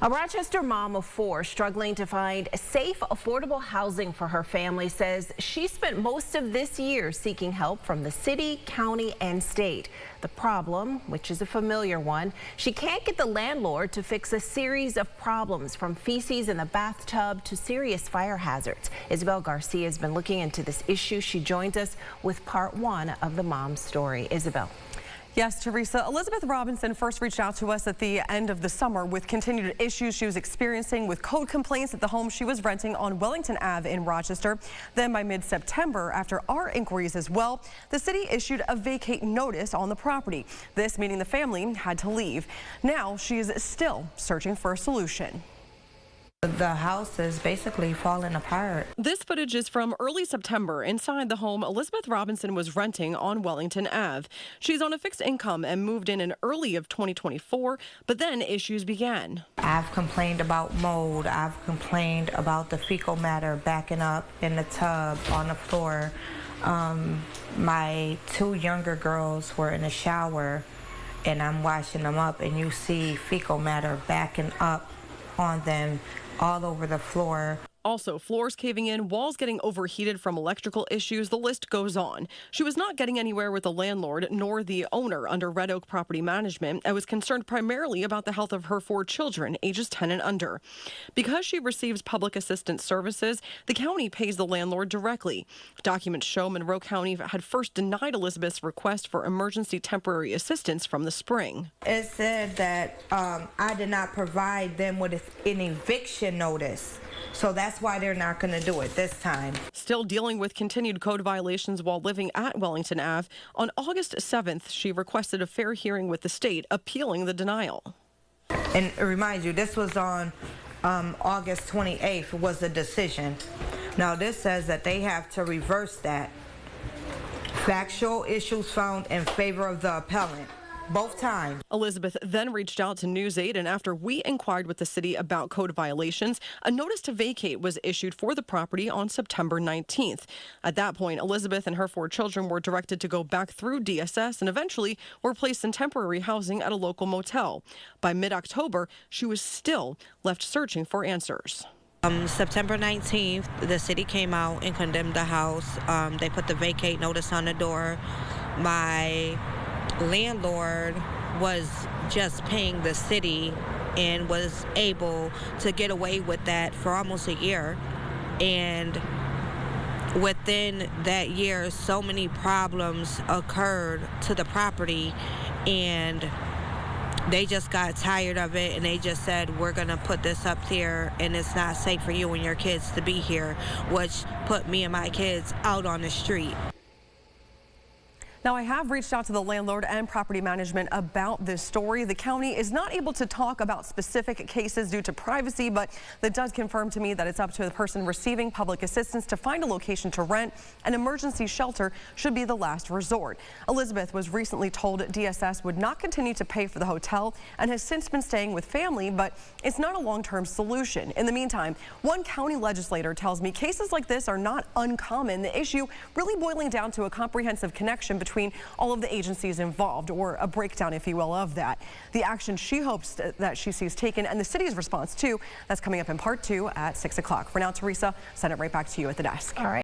A Rochester mom of 4 struggling to find safe, affordable housing for her family says she spent most of this year seeking help from the city, county, and state. The problem, which is a familiar one, she can't get the landlord to fix a series of problems, from feces in the bathtub to serious fire hazards. Isabel Garcia has been looking into this issue. She joins us with part 1 of the mom's story. Isabel. Yes, Teresa. Elizabeth Robinson first reached out to us at the end of the summer with continued issues she was experiencing with code complaints at the home she was renting on Wellington Ave in Rochester. Then by mid-September, after our inquiries as well, the city issued a vacate notice on the property. This meaning the family had to leave. Now she is still searching for a solution. The house is basically falling apart. This footage is from early September inside the home Elizabeth Robinson was renting on Wellington Ave. She's on a fixed income and moved in early of 2024, but then issues began. I've complained about mold. I've complained about the fecal matter backing up in the tub on the floor. My 2 younger girls were in the shower and I'm washing them up, and you see fecal matter backing up on them all over the floor. Also, floors caving in, walls getting overheated from electrical issues. The list goes on. She was not getting anywhere with the landlord nor the owner under Red Oak Property Management and was concerned primarily about the health of her 4 children, ages 10 and under. Because she receives public assistance services, the county pays the landlord directly. Documents show Monroe County had first denied Elizabeth's request for emergency temporary assistance from the spring. It said that I did not provide them with an eviction notice. So that's why they're not going to do it this time. Still dealing with continued code violations while living at Wellington Ave, on August 7th, she requested a fair hearing with the state, appealing the denial. And remind you, this was on August 28th was the decision. Now this says that they have to reverse that. Factual issues found in favor of the appellant. Both times. Elizabeth then reached out to News 8, and after we inquired with the city about code violations, a notice to vacate was issued for the property on September 19th. At that point, Elizabeth and her 4 children were directed to go back through DSS and eventually were placed in temporary housing at a local motel. By mid-October, she was still left searching for answers. September 19th, the city came out and condemned the house. They put the vacate notice on the door. My landlord was just paying the city and was able to get away with that for almost a year. And within that year, so many problems occurred to the property, and they just got tired of it, and they just said, we're going to put this up here, and it's not safe for you and your kids to be here, which put me and my kids out on the street. Now, I have reached out to the landlord and property management about this story. The county is not able to talk about specific cases due to privacy, but that does confirm to me that it's up to the person receiving public assistance to find a location to rent. An emergency shelter should be the last resort. Elizabeth was recently told DSS would not continue to pay for the hotel and has since been staying with family, but it's not a long-term solution. In the meantime, one county legislator tells me cases like this are not uncommon. The issue really boiling down to a comprehensive connection between all of the agencies involved, or a breakdown, if you will, of that. The action she hopes that she sees taken, and the city's response too, that's coming up in part 2 at 6 o'clock. For now, Teresa, send it right back to you at the desk. All right.